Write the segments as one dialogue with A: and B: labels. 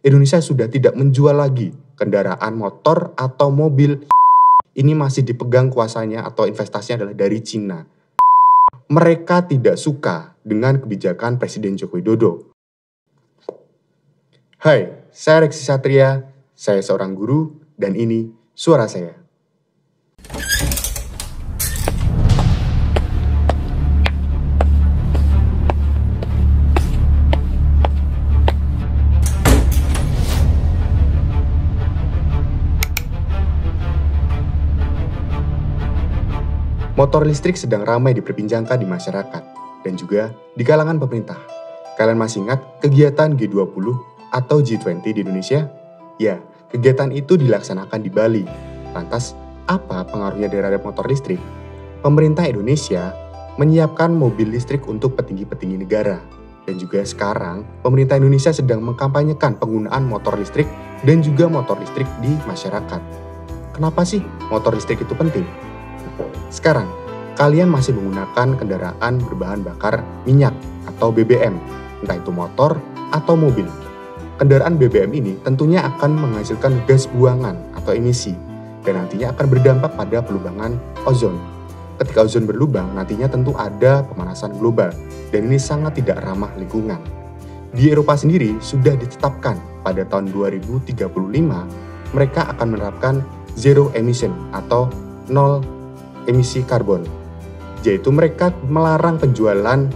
A: Indonesia sudah tidak menjual lagi kendaraan motor atau mobil. Ini masih dipegang kuasanya atau investasinya adalah dari Cina. Mereka tidak suka dengan kebijakan Presiden Joko Widodo. Hai, saya Reksi Satria, saya seorang guru, dan ini suara saya. Motor listrik sedang ramai diperbincangkan di masyarakat dan juga di kalangan pemerintah. Kalian masih ingat kegiatan G20 atau G20 di Indonesia? Ya, kegiatan itu dilaksanakan di Bali. Lantas, apa pengaruhnya terhadap motor listrik? Pemerintah Indonesia menyiapkan mobil listrik untuk petinggi-petinggi negara. Dan juga sekarang, pemerintah Indonesia sedang mengkampanyekan penggunaan motor listrik dan juga motor listrik di masyarakat. Kenapa sih motor listrik itu penting? Sekarang, kalian masih menggunakan kendaraan berbahan bakar minyak atau BBM, entah itu motor atau mobil. Kendaraan BBM ini tentunya akan menghasilkan gas buangan atau emisi, dan nantinya akan berdampak pada pelubangan ozon. Ketika ozon berlubang, nantinya tentu ada pemanasan global, dan ini sangat tidak ramah lingkungan. Di Eropa sendiri sudah ditetapkan pada tahun 2035, mereka akan menerapkan zero emission atau nol emisi karbon, yaitu mereka melarang penjualan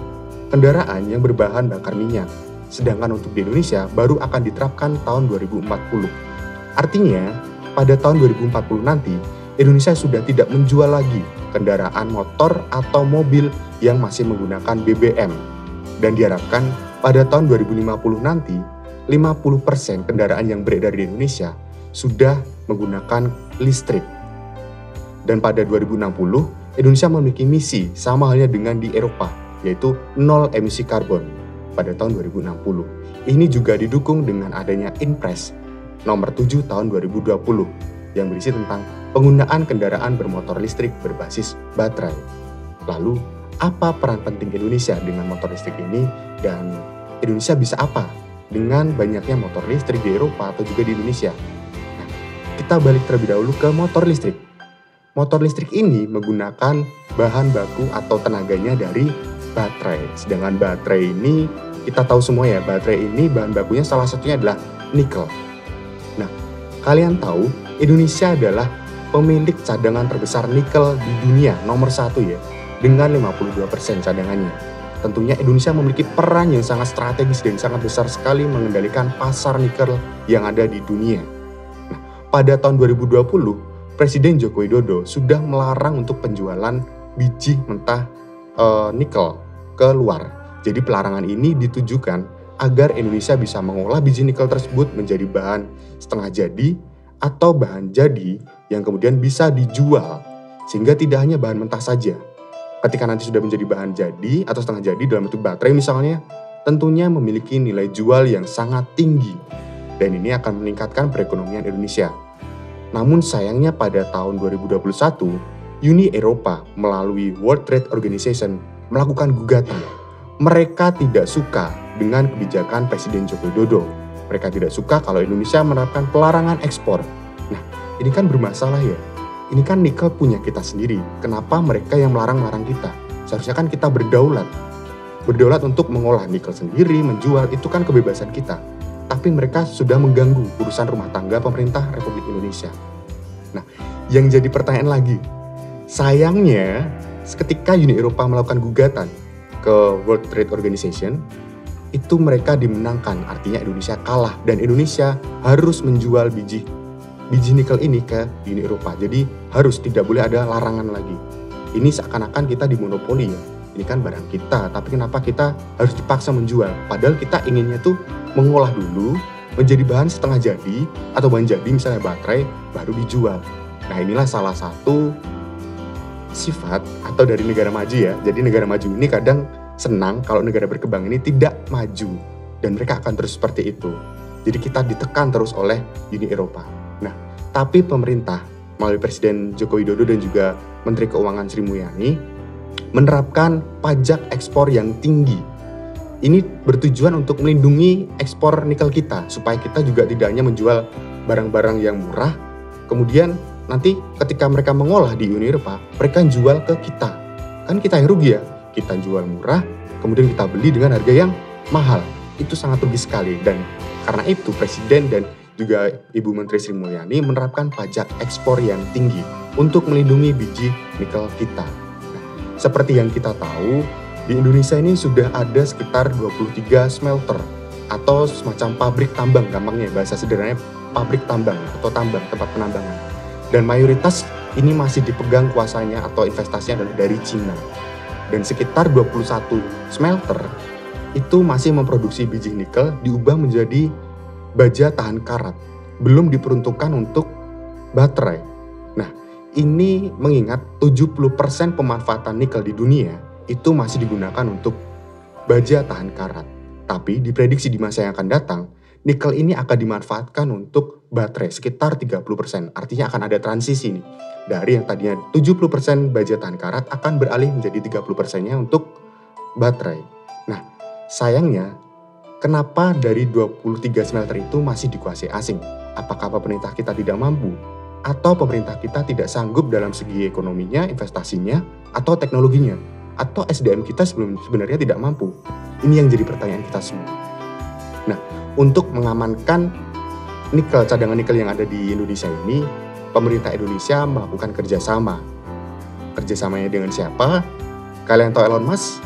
A: kendaraan yang berbahan bakar minyak. Sedangkan untuk di Indonesia baru akan diterapkan tahun 2040. Artinya, pada tahun 2040 nanti, Indonesia sudah tidak menjual lagi kendaraan motor atau mobil yang masih menggunakan BBM. Dan diharapkan pada tahun 2050 nanti, 50% kendaraan yang beredar di Indonesia sudah menggunakan listrik. Dan pada 2060, Indonesia memiliki misi sama halnya dengan di Eropa, yaitu nol emisi karbon pada tahun 2060. Ini juga didukung dengan adanya Inpres nomor 7 tahun 2020 yang berisi tentang penggunaan kendaraan bermotor listrik berbasis baterai. Lalu, apa peran penting Indonesia dengan motor listrik ini, dan Indonesia bisa apa dengan banyaknya motor listrik di Eropa atau juga di Indonesia? Nah, kita balik terlebih dahulu ke motor listrik. Motor listrik ini menggunakan bahan baku atau tenaganya dari baterai. Sedangkan baterai ini, kita tahu semua ya, baterai ini bahan bakunya salah satunya adalah nikel. Nah, kalian tahu Indonesia adalah pemilik cadangan terbesar nikel di dunia, nomor 1 ya, dengan 52% cadangannya. Tentunya Indonesia memiliki peran yang sangat strategis dan sangat besar sekali mengendalikan pasar nikel yang ada di dunia. Nah, pada tahun 2020, Presiden Joko Widodo sudah melarang untuk penjualan biji mentah nikel ke luar. Jadi pelarangan ini ditujukan agar Indonesia bisa mengolah biji nikel tersebut menjadi bahan setengah jadi atau bahan jadi yang kemudian bisa dijual, sehingga tidak hanya bahan mentah saja. Ketika nanti sudah menjadi bahan jadi atau setengah jadi dalam bentuk baterai misalnya, tentunya memiliki nilai jual yang sangat tinggi, dan ini akan meningkatkan perekonomian Indonesia. Namun sayangnya pada tahun 2021, Uni Eropa melalui World Trade Organization melakukan gugatan. Mereka tidak suka dengan kebijakan Presiden Joko Widodo. Mereka tidak suka kalau Indonesia menerapkan pelarangan ekspor. Nah, ini kan bermasalah ya. Ini kan nikel punya kita sendiri. Kenapa mereka yang melarang-larang kita? Seharusnya kan kita berdaulat. Berdaulat untuk mengolah nikel sendiri, menjual, itu kan kebebasan kita. Tapi mereka sudah mengganggu urusan rumah tangga pemerintah Republik Indonesia. Nah, yang jadi pertanyaan lagi, sayangnya ketika Uni Eropa melakukan gugatan ke World Trade Organization, itu mereka dimenangkan, artinya Indonesia kalah, dan Indonesia harus menjual biji nikel ini ke Uni Eropa. Jadi harus, tidak boleh ada larangan lagi. Ini seakan-akan kita dimonopoli ya. Ini kan barang kita, tapi kenapa kita harus dipaksa menjual? Padahal kita inginnya tuh mengolah dulu, menjadi bahan setengah jadi, atau bahan jadi misalnya baterai, baru dijual. Nah, inilah salah satu sifat atau dari negara maju ya. Jadi negara maju ini kadang senang kalau negara berkembang ini tidak maju, dan mereka akan terus seperti itu. Jadi kita ditekan terus oleh Uni Eropa. Nah, tapi pemerintah melalui Presiden Joko Widodo dan juga Menteri Keuangan Sri Mulyani menerapkan pajak ekspor yang tinggi. Ini bertujuan untuk melindungi ekspor nikel kita, supaya kita juga tidak hanya menjual barang-barang yang murah, kemudian nanti ketika mereka mengolah di Uni Eropa, mereka jual ke kita. Kan kita yang rugi ya, kita jual murah, kemudian kita beli dengan harga yang mahal. Itu sangat rugi sekali, dan karena itu Presiden dan juga Ibu Menteri Sri Mulyani menerapkan pajak ekspor yang tinggi untuk melindungi biji nikel kita. Nah, seperti yang kita tahu, di Indonesia ini sudah ada sekitar 23 smelter atau semacam pabrik tambang, gampangnya bahasa sederhananya pabrik tambang atau tambang, tempat penambangan. Dan mayoritas ini masih dipegang kuasanya atau investasinya adalah dari Cina. Dan sekitar 21 smelter itu masih memproduksi biji nikel diubah menjadi baja tahan karat, belum diperuntukkan untuk baterai. Nah, ini mengingat 70% pemanfaatan nikel di dunia itu masih digunakan untuk baja tahan karat. Tapi diprediksi di masa yang akan datang, nikel ini akan dimanfaatkan untuk baterai sekitar 30%. Artinya akan ada transisi nih. Dari yang tadinya 70% baja tahan karat akan beralih menjadi 30%-nya untuk baterai. Nah, sayangnya kenapa dari 23 smelter itu masih dikuasai asing? Apakah pemerintah kita tidak mampu? Atau pemerintah kita tidak sanggup dalam segi ekonominya, investasinya, atau teknologinya? Atau SDM kita sebenarnya tidak mampu? Ini yang jadi pertanyaan kita semua. Nah, untuk mengamankan nikel, cadangan nikel yang ada di Indonesia ini, pemerintah Indonesia melakukan kerjasama. Kerjasamanya dengan siapa? Kalian tahu Elon Musk?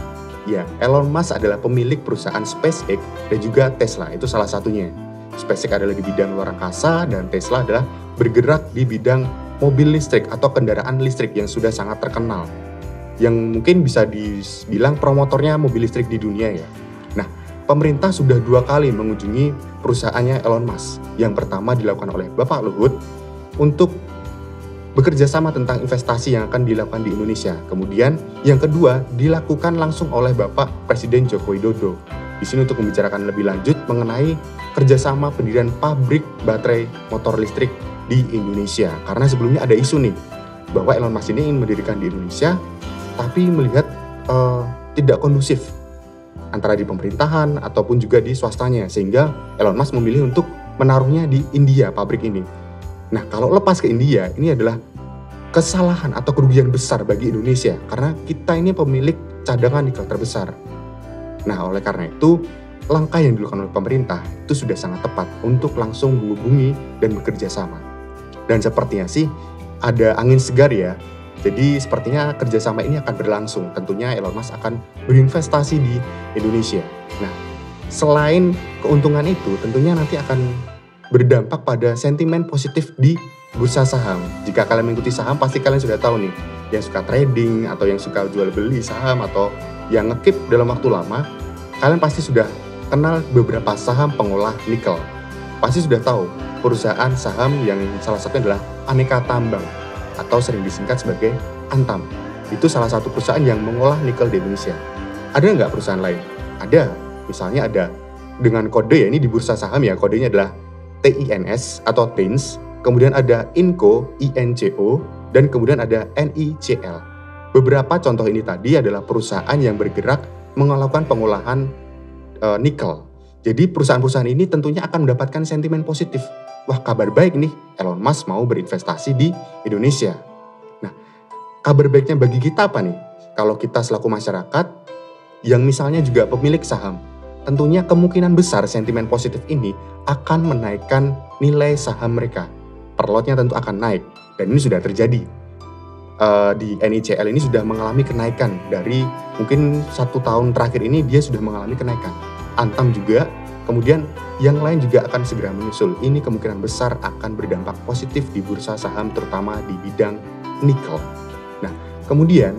A: Ya, Elon Musk adalah pemilik perusahaan SpaceX dan juga Tesla, itu salah satunya. SpaceX adalah di bidang luar angkasa dan Tesla adalah bergerak di bidang mobil listrik atau kendaraan listrik yang sudah sangat terkenal. Yang mungkin bisa dibilang promotornya mobil listrik di dunia ya. Nah, pemerintah sudah 2 kali mengunjungi perusahaannya Elon Musk. Yang pertama dilakukan oleh Bapak Luhut untuk bekerja sama tentang investasi yang akan dilakukan di Indonesia. Kemudian yang kedua dilakukan langsung oleh Bapak Presiden Joko Widodo. Di sini untuk membicarakan lebih lanjut mengenai kerjasama pendirian pabrik baterai motor listrik di Indonesia. Karena sebelumnya ada isu nih bahwa Elon Musk ini ingin mendirikan di Indonesia, tapi melihat tidak kondusif antara di pemerintahan ataupun juga di swastanya, sehingga Elon Musk memilih untuk menaruhnya di India pabrik ini. Nah, kalau lepas ke India, ini adalah kesalahan atau kerugian besar bagi Indonesia karena kita ini pemilik cadangan nikel terbesar. Nah, oleh karena itu langkah yang dilakukan oleh pemerintah itu sudah sangat tepat untuk langsung menghubungi dan bekerja sama. Dan sepertinya sih ada angin segar ya. Jadi sepertinya kerjasama ini akan berlangsung. Tentunya Elon Musk akan berinvestasi di Indonesia. Nah, selain keuntungan itu, tentunya nanti akan berdampak pada sentimen positif di bursa saham. Jika kalian mengikuti saham, pasti kalian sudah tahu nih, yang suka trading atau yang suka jual beli saham atau yang nge-keep dalam waktu lama, kalian pasti sudah kenal beberapa saham pengolah nikel. Pasti sudah tahu perusahaan saham yang salah satunya adalah Aneka Tambang atau sering disingkat sebagai Antam. Itu salah satu perusahaan yang mengolah nikel di Indonesia. Ada nggak perusahaan lain? Ada. Misalnya ada dengan kode ya, ini di bursa saham ya, kodenya adalah TINS atau TINS, kemudian ada INCO, INCO, dan kemudian ada NICL. Beberapa contoh ini tadi adalah perusahaan yang bergerak melakukan pengolahan nikel. Jadi perusahaan-perusahaan ini tentunya akan mendapatkan sentimen positif. Wah, kabar baik nih, Elon Musk mau berinvestasi di Indonesia. Nah, kabar baiknya bagi kita apa nih? Kalau kita selaku masyarakat yang misalnya juga pemilik saham, tentunya kemungkinan besar sentimen positif ini akan menaikkan nilai saham mereka. Per lotnya tentu akan naik, dan ini sudah terjadi. Di NICL ini sudah mengalami kenaikan dari mungkin 1 tahun terakhir ini dia sudah mengalami kenaikan. Antam juga, kemudian yang lain juga akan segera menyusul. Ini kemungkinan besar akan berdampak positif di bursa saham terutama di bidang nikel. Nah, kemudian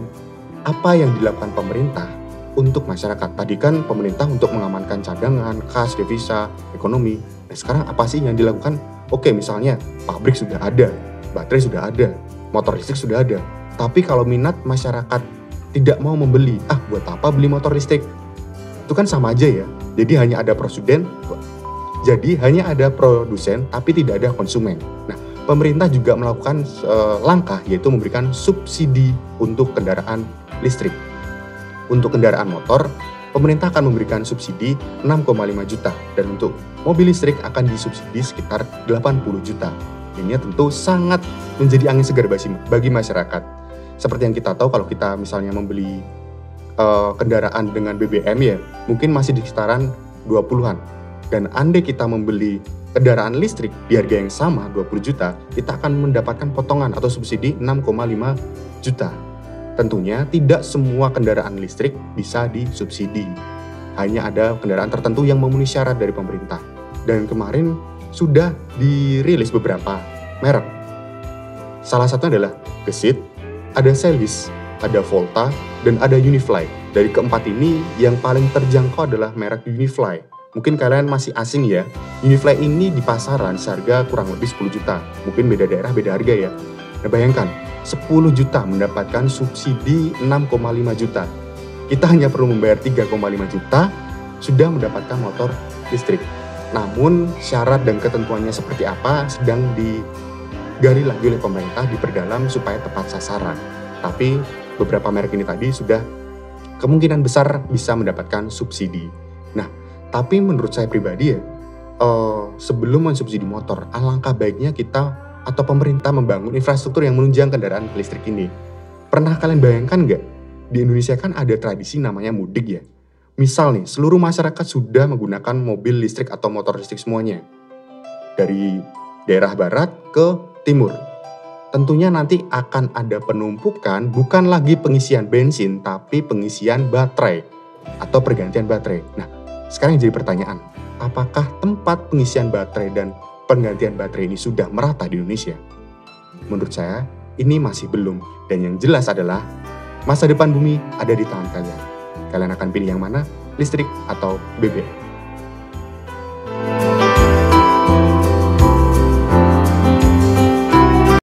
A: apa yang dilakukan pemerintah untuk masyarakat? Tadi kan pemerintah untuk mengamankan cadangan, kas, devisa, ekonomi. Nah, sekarang apa sih yang dilakukan? Oke, misalnya pabrik sudah ada, baterai sudah ada, motor listrik sudah ada. Tapi kalau minat masyarakat tidak mau membeli, buat apa beli motor listrik? Itu kan sama aja ya. Jadi hanya ada produsen tapi tidak ada konsumen. Nah, pemerintah juga melakukan langkah yaitu memberikan subsidi untuk kendaraan listrik. Untuk kendaraan motor pemerintah akan memberikan subsidi 6,5 juta dan untuk mobil listrik akan disubsidi sekitar 80 juta. Ini tentu sangat menjadi angin segar bagi masyarakat. Seperti yang kita tahu kalau kita misalnya membeli kendaraan dengan BBM ya, mungkin masih di sekitaran 20-an. Dan andai kita membeli kendaraan listrik di harga yang sama 20 juta, kita akan mendapatkan potongan atau subsidi 6,5 juta. Tentunya tidak semua kendaraan listrik bisa disubsidi. Hanya ada kendaraan tertentu yang memenuhi syarat dari pemerintah. Dan kemarin sudah dirilis beberapa merek. Salah satunya adalah Gesit, ada Celis, ada Volta, dan ada Unifly. Dari keempat ini yang paling terjangkau adalah merek Unifly. Mungkin kalian masih asing ya. Unifly ini di pasaran seharga kurang lebih 10 juta. Mungkin beda daerah beda harga ya. Nah bayangkan, 10 juta mendapatkan subsidi 6,5 juta. Kita hanya perlu membayar 3,5 juta sudah mendapatkan motor listrik. Namun syarat dan ketentuannya seperti apa sedang digali lagi oleh pemerintah, diperdalam supaya tepat sasaran. Tapi beberapa merek ini tadi sudah kemungkinan besar bisa mendapatkan subsidi. Nah, tapi menurut saya pribadi ya, sebelum mensubsidi motor, alangkah baiknya kita atau pemerintah membangun infrastruktur yang menunjang kendaraan listrik ini. Pernah kalian bayangkan nggak? Di Indonesia kan ada tradisi namanya mudik ya. Misal nih, seluruh masyarakat sudah menggunakan mobil listrik atau motor listrik semuanya. Dari daerah barat ke timur. Tentunya nanti akan ada penumpukan, bukan lagi pengisian bensin, tapi pengisian baterai atau pergantian baterai. Nah, sekarang jadi pertanyaan, apakah tempat pengisian baterai dan penggantian baterai ini sudah merata di Indonesia? Menurut saya, ini masih belum. Dan yang jelas adalah, masa depan bumi ada di tangan kalian. Kalian akan pilih yang mana? Listrik atau BBM?